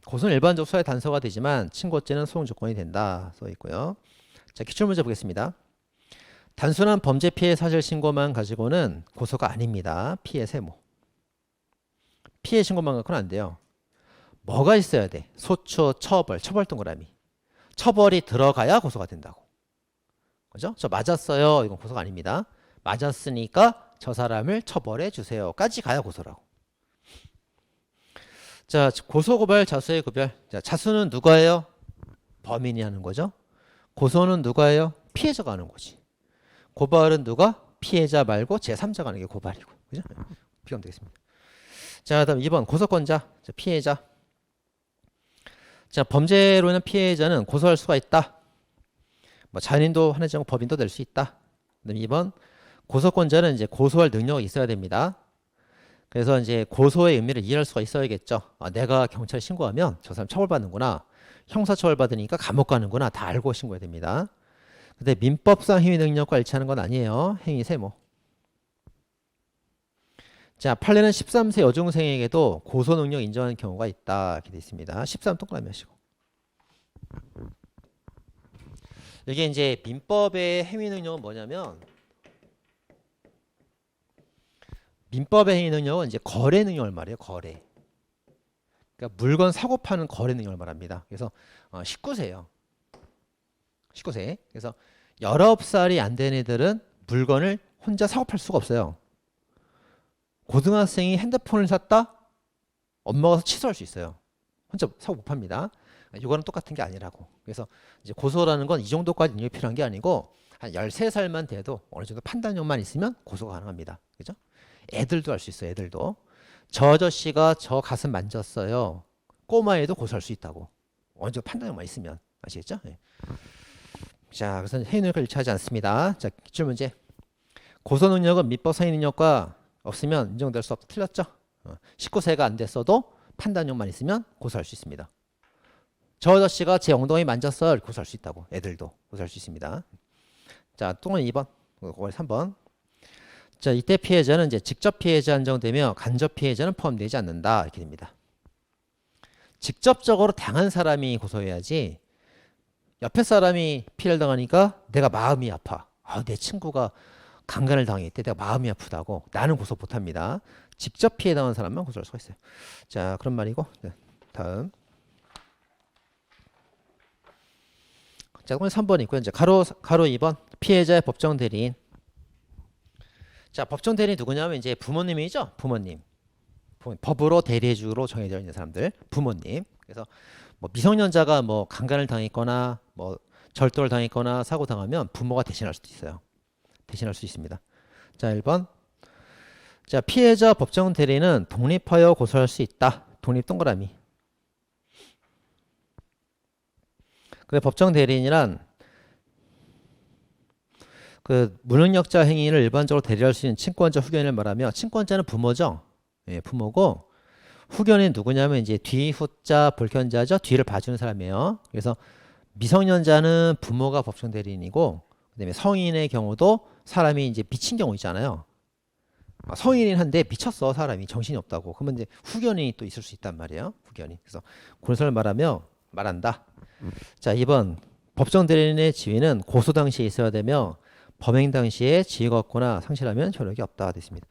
고소는 일반적 수사의 단서가 되지만 친고죄는 소용 조건이 된다 써 있고요. 자, 기출문제 보겠습니다. 단순한 범죄 피해 사실 신고만 가지고는 고소가 아닙니다. 피해 세모. 피해 신고만 갖고는 안 돼요. 뭐가 있어야 돼? 소추, 처벌 동그라미. 처벌이 들어가야 고소가 된다고. 그죠? 저 맞았어요. 이건 고소가 아닙니다. 맞았으니까 저 사람을 처벌해 주세요까지 가야 고소라고. 자, 고소, 고발, 자수의 구별. 자, 자수는 누가 해요? 범인이 하는 거죠. 고소는 누가 해요? 피해자가 하는 거지. 고발은 누가? 피해자 말고 제3자가 하는 게 고발이고. 그죠? 비교하면 되겠습니다. 자, 다음 2번 고소권자. 자, 피해자. 자, 범죄로 인한 피해자는 고소할 수가 있다. 뭐 자연인도 하나지 않고 법인도 될 수 있다. 그다음 2번 고소권자는 이제 고소할 능력이 있어야 됩니다. 그래서 이제 고소의 의미를 이해할 수가 있어야겠죠. 내가 경찰에 신고하면 저 사람 처벌받는구나. 형사처벌 받으니까 감옥 가는구나. 다 알고 신고해야 됩니다. 근데 민법상 행위 능력과 일치하는 건 아니에요. 행위 세모. 자, 판례는 13세 여중생에게도 고소 능력 인정하는 경우가 있다. 이렇게 되어 있습니다. 13 동그라미 하시고. 이게 이제 민법의 행위 능력은 뭐냐면 민법의 행위 능력은 이제 거래 능력을 말해요. 거래. 그러니까 물건 사고 파는 거래 능력을 말합니다. 그래서 19세예요. 19세. 그래서 19살이 안 된 애들은 물건을 혼자 사고 팔 수가 없어요. 고등학생이 핸드폰을 샀다? 엄마가 취소할 수 있어요. 혼자 사고 못 팝니다. 이거는 똑같은 게 아니라고. 그래서 이제 고소라는 건 이 정도까지 능력이 필요한 게 아니고 한 13살만 돼도 어느 정도 판단력만 있으면 고소가 가능합니다. 그죠? 애들도 할 수 있어요. 애들도. 저 아저씨가 저 가슴 만졌어요. 꼬마애도 고소할 수 있다고. 어느 정도 판단력만 있으면. 아시겠죠? 네. 자, 그래서 행위 능력을 일치하지 않습니다. 자, 기출문제. 고소 능력은 민법상 행위 능력과 없으면 인정될 수 없다. 틀렸죠? 19세가 안 됐어도 판단력만 있으면 고소할 수 있습니다. 저 아저씨가 제 엉덩이 만졌어요. 고소할 수 있다고. 애들도 고소할 수 있습니다. 자, 똥은 2번, 3번. 자, 이때 피해자는 이제 직접 피해자 한정되며 간접 피해자는 포함되지 않는다. 이렇게 됩니다. 직접적으로 당한 사람이 고소해야지 옆에 사람이 피해를 당하니까 내가 마음이 아파. 내 친구가 강간을 당했대. 내가 마음이 아프다고. 나는 고소 못합니다. 직접 피해 당한 사람만 고소할 수가 있어요. 자, 그런 말이고. 다음. 자, 오늘 3번 있고요. 이제 가로 2번 피해자의 법정 대리인. 자, 법정 대리인 누구냐면 이제 부모님이죠. 부모님. 법으로 대리해주로 정해져 있는 사람들, 부모님. 그래서 뭐 미성년자가 뭐 강간을 당했거나 뭐 절도를 당했거나 사고 당하면 부모가 대신할 수도 있어요. 대신할 수 있습니다. 자, 1번. 자, 피해자 법정 대리는 독립하여 고소할 수 있다. 독립 동그라미. 그래, 법정 대리인이란 그 무능력자 행위를 일반적으로 대리할 수 있는 친권자, 후견인을 말하며, 친권자는 부모죠. 예, 부모고, 후견인 누구냐면 이제 뒤, 후자, 볼견자죠. 뒤를 봐주는 사람이에요. 그래서 미성년자는 부모가 법정 대리인이고, 그다음에 성인의 경우도 사람이 이제 미친 경우 있잖아요. 성인인 한데 미쳤어, 사람이 정신이 없다고. 그러면 이제 후견인이 또 있을 수 있단 말이에요. 후견인. 그래서 그것을 말한다. 자, 2번. 법정 대리인의 지위는 고소 당시에 있어야 되며 범행 당시에 지위가 없거나 상실하면 효력이 없다 됐습니다.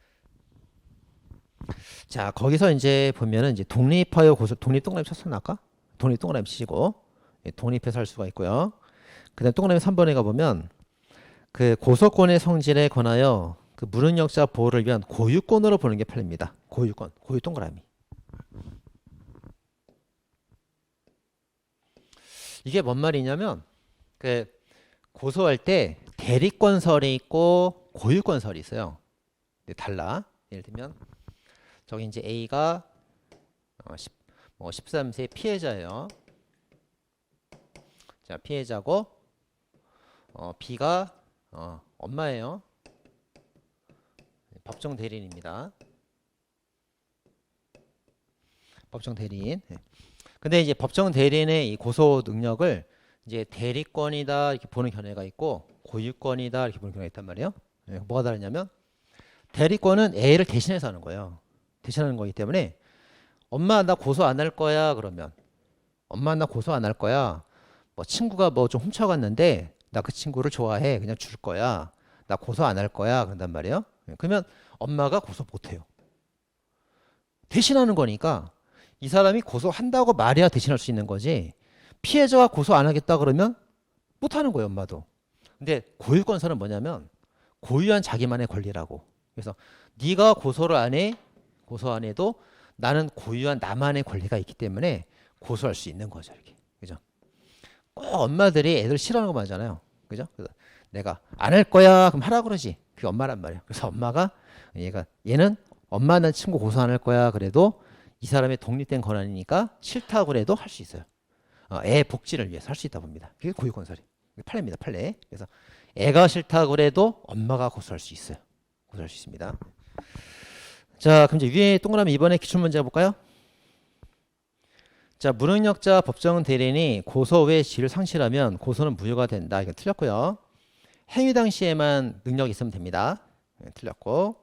자, 거기서 이제 보면은 이제 독립하여 고소, 독립 동그라미 쳤었나 아까? 독립 동그라미 치시고, 예, 독립해서 할 수가 있고요. 그 다음 동그라미 3번에 가보면 그 고소권의 성질에 관하여 그 무능력자 보호를 위한 고유권으로 보는 게 팔립니다. 고유권, 고유 동그라미. 이게 뭔 말이냐면 그 고소할 때 대리권설이 있고 고유권설이 있어요. 근데 달라. 예를 들면 저기 이제 A가 13세 피해자예요. 자, 피해자고 B가 엄마예요. 법정 대리인입니다. 법정 대리인. 근데 이제 법정 대리인의 이 고소 능력을 이제 대리권이다 이렇게 보는 견해가 있고 고유권이다 이렇게 보는 견해가 있단 말이에요. 뭐가 다르냐면 대리권은 A를 대신해서 하는 거예요. 대신하는 거기 때문에 엄마 나 고소 안 할 거야 그러면 엄마 나 고소 안 할 거야. 뭐 친구가 뭐 좀 훔쳐갔는데 나 그 친구를 좋아해 그냥 줄 거야. 나 고소 안 할 거야 그런단 말이에요. 그러면 엄마가 고소 못 해요. 대신하는 거니까 이 사람이 고소한다고 말해야 대신할 수 있는 거지. 피해자가 고소 안 하겠다 그러면 못 하는 거예요, 엄마도. 근데 고유권서는 뭐냐면 고유한 자기만의 권리라고. 그래서 네가 고소를 안 해, 고소 안 해도 나는 고유한 나만의 권리가 있기 때문에 고소할 수 있는 거죠, 이렇게. 그죠? 꼭 엄마들이 애들 싫어하는 거 많잖아요. 그죠? 그래서 내가 안 할 거야, 그럼 하라 그러지. 그게 엄마란 말이야. 그래서 엄마가 얘는 엄마 난 친구 고소 안 할 거야 그래도 이 사람의 독립된 권한이니까 싫다고 그래도 할 수 있어요. 애 복지를 위해서 할 수 있다 봅니다. 그게 고유권설이. 판례입니다. 판례. 그래서 애가 싫다고 그래도 엄마가 고소할 수 있어요. 고소할 수 있습니다. 자, 그럼 이제 위에 동그라미 이번에 기출문제 볼까요? 자, 무능력자 법정 대리인이 고소 외 지위를 상실하면 고소는 무효가 된다. 이건 틀렸고요. 행위 당시에만 능력이 있으면 됩니다. 틀렸고.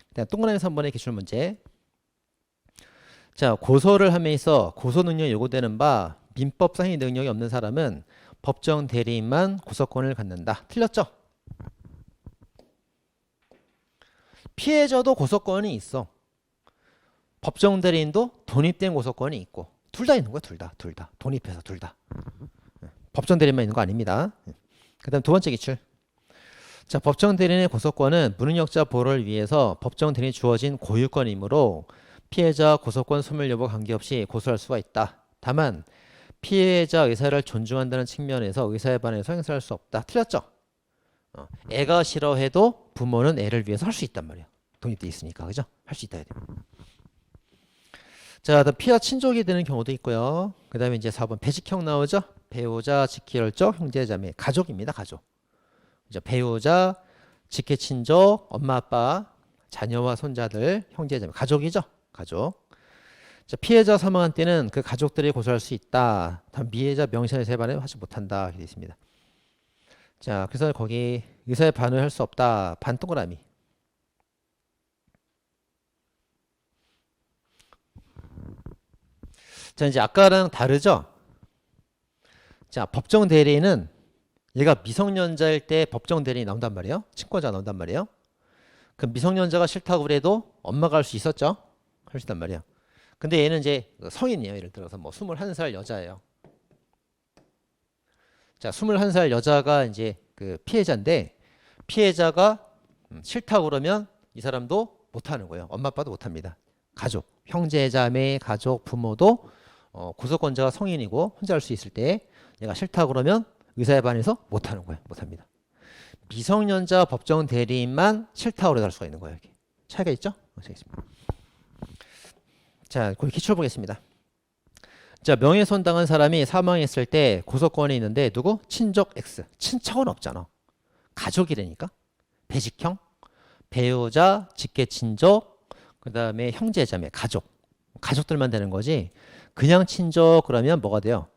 그다음 동그라미 3번의 기출문제. 자, 고소를 함에 있어 고소 능력이 요구되는 바 민법상 행위 능력이 없는 사람은 법정 대리인만 고소권을 갖는다. 틀렸죠? 피해자도 고소권이 있어. 법정 대리인도 독립된 고소권이 있고 둘 다 있는 거야. 둘 다. 독립해서 둘 다. 법정 대리인만 있는 거 아닙니다. 그 다음 두 번째 기출. 자, 법정 대리인의 고소권은 무능력자 보호를 위해서 법정 대리인이 주어진 고유권이므로 피해자 고소권 소멸 여부 관계없이 고소할 수가 있다. 다만 피해자 의사를 존중한다는 측면에서 의사에 반해서 행사할 수 없다. 틀렸죠? 애가 싫어해도 부모는 애를 위해서 할 수 있단 말이야. 독립돼 있으니까. 그죠? 할 수 있다 해야 돼. 자, 피와 친족이 되는 경우도 있고요. 그 다음에 이제 4번 배직형 나오죠? 배우자, 직계혈족, 형제자매, 가족입니다. 가족. 이제 배우자, 직계친족, 엄마, 아빠, 자녀와 손자들, 형제자매, 가족이죠? 가족. 자, 피해자 사망한 때는 그 가족들이 고소할 수 있다. 다음 미해자 명시의 의사에 반해 하지 못한다. 이렇게 되어 있습니다. 자, 그래서 거기 의사에 반을 할 수 없다. 반 동그라미. 자, 이제 아까랑 다르죠? 자, 법정 대리인은 얘가 미성년자일 때 법정 대리인이 나온단 말이에요. 친권자가 나온단 말이에요. 그럼 미성년자가 싫다고 그래도 엄마가 할 수 있었죠? 할 수 있단 말이에요. 근데 얘는 이제 성인이에요. 예를 들어서 뭐 21살 여자예요. 자, 21살 여자가 이제 그 피해자인데 피해자가 싫다고 그러면 이 사람도 못 하는 거예요. 엄마 아빠도 못 합니다. 가족, 형제, 자매, 가족, 부모도 고소권자가 성인이고 혼자 할 수 있을 때 얘가 싫다 그러면 의사에 반해서 못하는 거예요. 못합니다. 미성년자 법정 대리인만 싫다고 그래 할 수가 있는 거예요. 이렇게. 차이가 있죠? 알겠습니다. 자, 거기 기출 보겠습니다. 자, 명예훼손 당한 사람이 사망했을 때 고소권이 있는데 누구? 친족 X. 친척은 없잖아. 가족이라니까. 배직형, 배우자, 직계친족, 그 다음에 형제자매, 가족. 가족들만 되는 거지. 그냥 친족 그러면 뭐가 돼요?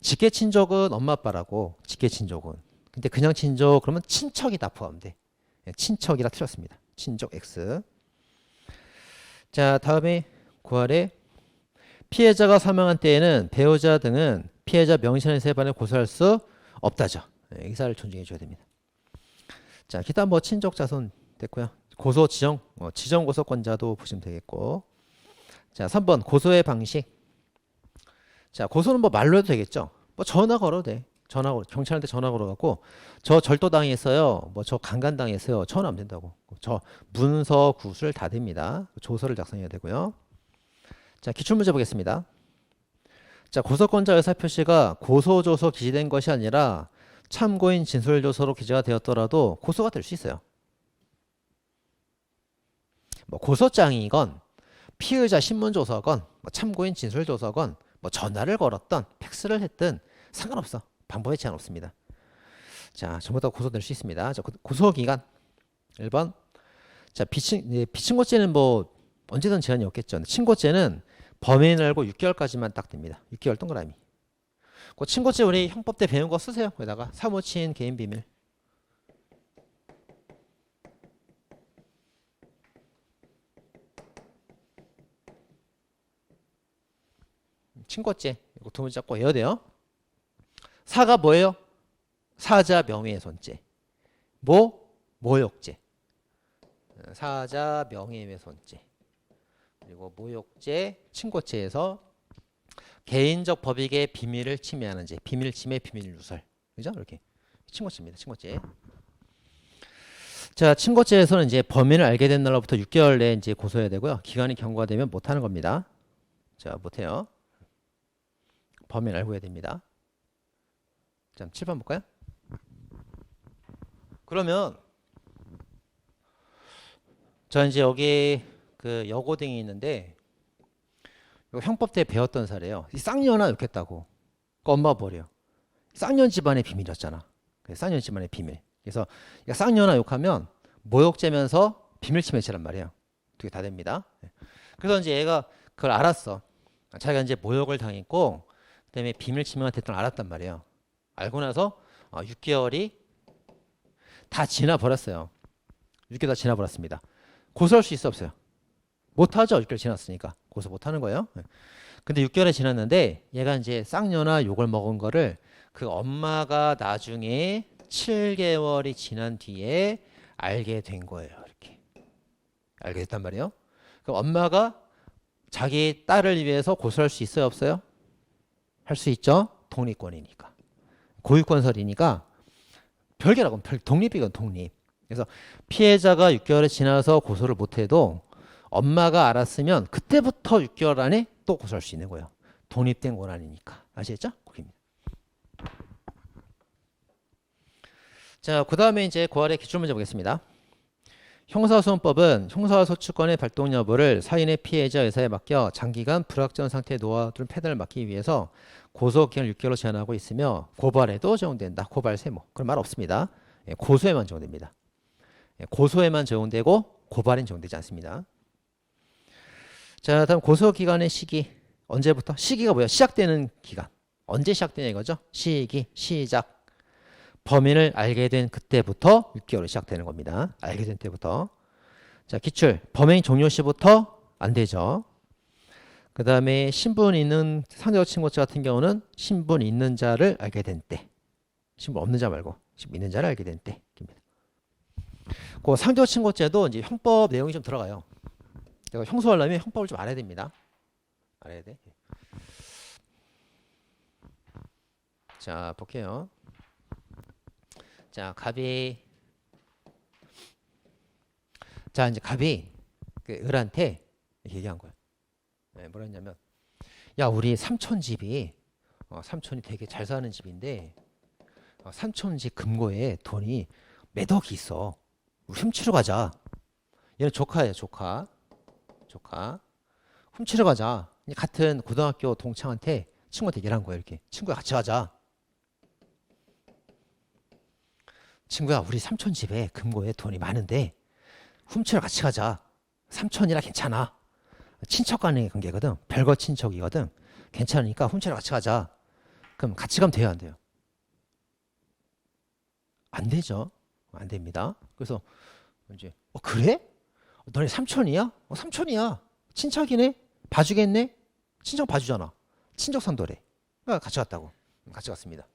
직계친족은 엄마 아빠라고. 직계친족은. 근데 그냥 친족 그러면 친척이다 포함돼. 친척이라 틀렸습니다. 친족 X. 자, 다음에 9할에 피해자가 사망한 때에는 배우자 등은 피해자 명의신원 위반을 고소할 수 없다죠. 의사를 존중해 줘야 됩니다. 자, 기타 뭐 친족 자손 됐고요. 고소 지정, 지정 고소권자도 보시면 되겠고. 자, 3번 고소의 방식. 자, 고소는 뭐 말로 해도 되겠죠. 뭐 전화 걸어도 돼. 전화 걸어, 경찰한테 전화 걸어갖고 저 절도 당했어요. 뭐 저 강간 당했어요. 전화 안 된다고. 저 문서 구술 다 됩니다. 조서를 작성해야 되고요. 자, 기출문제 보겠습니다. 자, 고소권자 의사표시가 고소조서 기재된 것이 아니라 참고인 진술조서로 기재가 되었더라도 고소가 될 수 있어요. 뭐 고소장이건 피의자 신문조서건 뭐 참고인 진술조서건 뭐 전화를 걸었던 팩스를 했든 상관없어. 방법에 제한 없습니다. 자, 전부 다 고소될 수 있습니다. 자, 고소기간 1번. 자, 비친고죄는 뭐 언제든 제한이 없겠죠. 친고죄는 범인을 알고 6개월까지만 딱 됩니다. 6개월 동그라미. 그 친고죄 우리 형법 때 배운 거 쓰세요. 거기다가 사무치인 개인 비밀. 친고죄. 이거 두 문자 꼭 외워야 돼요. 사가 뭐예요? 사자 명예훼손죄. 모욕죄. 사자 명예훼손죄. 그리고 모욕죄, 친고죄에서 개인적 법익의 비밀을 침해하는 죄, 비밀침해, 비밀누설, 그죠? 이렇게 친고죄입니다. 친고죄. 자, 친고죄에서는 이제 범인을 알게 된 날로부터 6개월 내에 이제 고소해야 되고요. 기간이 경과되면 못하는 겁니다. 자, 못해요. 범인 알고 해야 됩니다. 자, 7번 볼까요? 그러면 저 이제 여기 그 여고등이 있는데 이거 형법 때 배웠던 사례예요. 이 쌍년아 욕했다고. 그 엄마 버려. 쌍년 집안의 비밀이었잖아. 쌍년 집안의 비밀. 그래서 쌍년아 욕하면 모욕죄면서 비밀침해죄란 말이에요. 두 개 다 됩니다. 그래서 이제 얘가 그걸 알았어. 자기가 이제 모욕을 당했고 그다음에 비밀침해가 됐던 걸 알았단 말이에요. 알고 나서 6개월이 다 지나 버렸어요. 6개월 다 지나 버렸습니다. 고소할 수 있어 없어요? 못하죠. 6개월 지났으니까 고소 못하는 거예요. 근데 6개월이 지났는데 얘가 이제 쌍년아 욕을 먹은 거를 그 엄마가 나중에 7개월이 지난 뒤에 알게 된 거예요. 이렇게 알게 됐단 말이에요. 그럼 엄마가 자기 딸을 위해서 고소할 수 있어요 없어요? 할 수 있죠. 독립권이니까. 고유권설이니까 별개라고. 독립이건 독립. 그래서 피해자가 6개월이 지나서 고소를 못해도 엄마가 알았으면 그때부터 6개월 안에 또 고소할 수 있는 거예요. 독립된 권한이니까. 아시겠죠? 거기입니다. 자, 그 다음에 이제 고할의 기출문제 보겠습니다. 형사소송법은 형사소추권의 발동 여부를 사인의 피해자 의사에 맡겨 장기간 불확정 상태에 놓아둔 패단을 막기 위해서 고소기간을 6개월로 제한하고 있으며 고발에도 적용된다. 고발 세무. 그런 말 없습니다. 고소에만 적용됩니다. 고소에만 적용되고 고발엔 적용되지 않습니다. 자, 다음 고소기간의 시기. 언제부터? 시기가 뭐야? 시작되는 기간. 언제 시작되냐 이거죠? 시기, 시작. 범인을 알게 된 그때부터 6개월이 시작되는 겁니다. 알게 된 때부터. 자, 기출. 범행 종료 시부터 안 되죠. 그 다음에 신분 있는 상대적 친고죄 같은 경우는 신분 있는 자를 알게 된 때. 신분 없는 자 말고 신분 있는 자를 알게 된 때입니다. 그 상대적 친고죄도 이제 형법 내용이 좀 들어가요. 내가 형소하려면 형법을 좀 알아야 됩니다. 알아야 돼. 자, 볼게요. 자, 갑이 자, 이제 갑이 그 을한테 이렇게 얘기한 거예요. 예, 뭐라 했냐면 야 우리 삼촌 집이 삼촌이 되게 잘 사는 집인데 삼촌 집 금고에 돈이 몇 억이 있어. 우리 훔치러 가자. 얘는 조카예요, 조카. 조카. 훔치러 가자. 같은 고등학교 동창한테 친구한테 얘기를 한 거예요. 이렇게 친구야 같이 가자. 친구야 우리 삼촌 집에 금고에 돈이 많은데 훔치러 같이 가자. 삼촌이라 괜찮아. 친척 간의 관계거든. 별거 친척이거든. 괜찮으니까 훔치러 같이 가자. 그럼 같이 가면 돼요, 안 돼요? 안 되죠. 안 됩니다. 그래서 이제 그래? 너네 삼촌이야? 삼촌이야. 친척이네. 봐주겠네. 친척 봐주잖아. 친척 선도래. 그러니까 같이 갔다고. 같이 갔습니다.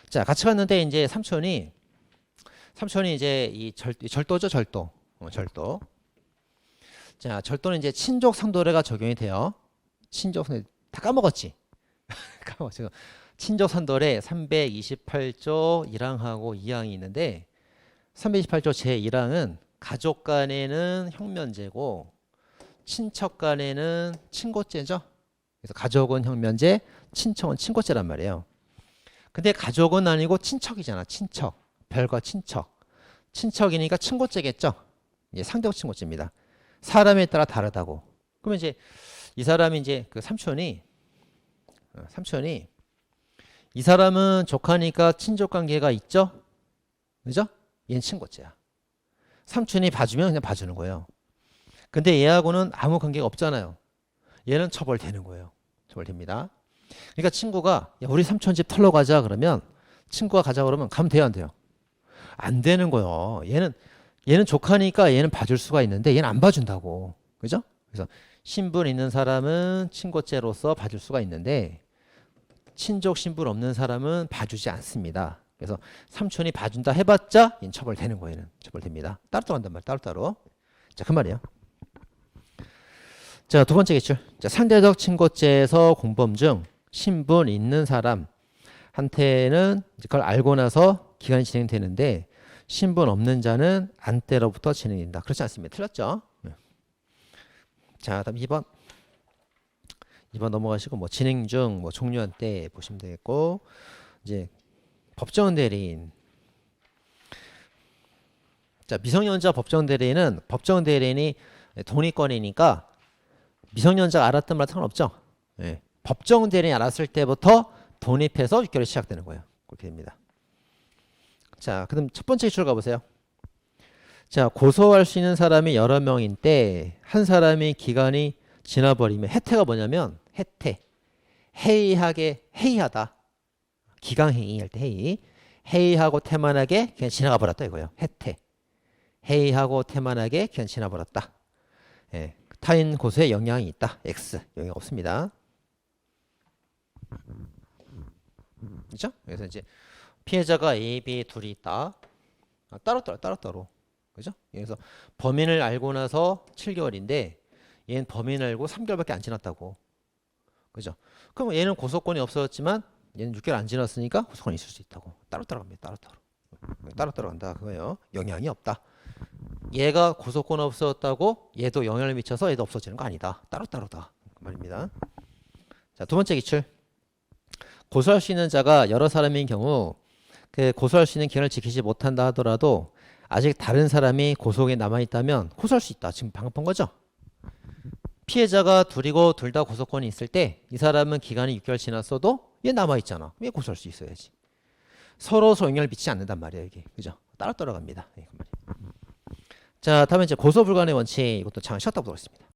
자, 같이 갔는데 이제 삼촌이 이제 이 절도죠, 절도. 절도. 자, 절도는 이제 친족 상도례가 적용이 돼요. 친족 상도례 다 까먹었지. 까먹었죠. 친족 상도례 328조 1항하고 2항이 있는데 328조 제1항은 가족 간에는 형면제고 친척 간에는 친고죄죠. 그래서 가족은 형면제, 친척은 친고죄란 말이에요. 근데 가족은 아니고 친척이잖아. 친척. 별거 친척. 친척이니까 친고죄겠죠. 이제 상대적 친고죄입니다. 사람에 따라 다르다고. 그러면 이제 이 사람이 이제 그 삼촌이 이 사람은 조카니까 친족 관계가 있죠? 그죠? 얘는 친고죄야. 삼촌이 봐주면 그냥 봐주는 거예요. 근데 얘하고는 아무 관계가 없잖아요. 얘는 처벌되는 거예요. 처벌됩니다. 그러니까 친구가 야, 우리 삼촌 집 털러 가자 그러면 친구가 가자 그러면 가면 돼요, 안 돼요? 안 되는 거예요. 얘는 조카니까 얘는 봐줄 수가 있는데 얘는 안 봐준다고. 그죠? 그래서 신분 있는 사람은 친고죄로서 봐줄 수가 있는데 친족 신분 없는 사람은 봐주지 않습니다. 그래서 삼촌이 봐준다 해봤자 얘는 처벌되는 거예요. 얘는 처벌됩니다. 따로따로 한단 말이에요. 따로따로. 자, 그 말이에요. 자, 두 번째 기출. 자, 상대적 친고죄에서 공범 중 신분 있는 사람한테는 그걸 알고 나서 기간이 진행되는데 신분 없는 자는 안때로부터 진행된다. 그렇지 않습니다. 틀렸죠? 자, 다음 2번. 2번 넘어가시고 뭐 진행 중, 뭐 종료한 때 보시면 되겠고 이제 법정 대리인. 자, 미성년자 법정 대리인은 법정 대리인이 동의권이니까 미성년자가 알았던 말 상관없죠. 예. 법정 대리인이 알았을 때부터 독립해서 6개월이 시작되는 거예요. 그렇게 됩니다. 자, 그럼 첫 번째 기출 가보세요. 자, 고소할 수 있는 사람이 여러 명인데 한 사람이 기간이 지나버리면 혜태가 뭐냐면 혜태. 회의하다. 기강회의 할 때 회의. 회의하고 태만하게 그냥 지나가 버렸다 이거예요. 혜태. 회의하고 태만하게 그냥 지나버렸다. 예. 타인 고소에 영향이 있다. X. 영향 없습니다. 그렇죠? 그래서 이제 피해자가 A, B 둘이 있다. 따로따로. 그죠? 그래서 범인을 알고 나서 7개월인데 얘는 범인을 알고 3개월밖에 안 지났다고. 그죠? 그럼 얘는 고소권이 없어졌지만 얘는 6개월 안 지났으니까 고소권이 있을 수 있다고. 따로따로 갑니다. 따로따로 간다. 그거예요. 영향이 없다. 얘가 고소권 없어졌다고 얘도 영향을 미쳐서 얘도 없어지는 거 아니다. 따로따로다. 그 말입니다. 자, 두 번째 기출. 고소할 수 있는 자가 여러 사람인 경우 그 고소할 수 있는 기간을 지키지 못한다 하더라도 아직 다른 사람이 고소에 남아있다면 고소할 수 있다. 지금 방금 본 거죠? 피해자가 둘이고 둘 다 고소권이 있을 때 이 사람은 기간이 6개월 지났어도 얘 남아있잖아. 왜 고소할 수 있어야지. 서로 영향을 미치지 않는단 말이에요. 이게. 그죠? 따로따로 갑니다. 그 말이에요. 자, 다음에 이제 고소 불가능의 원칙. 이것도 잠깐 쉬었다 보도록 하겠습니다.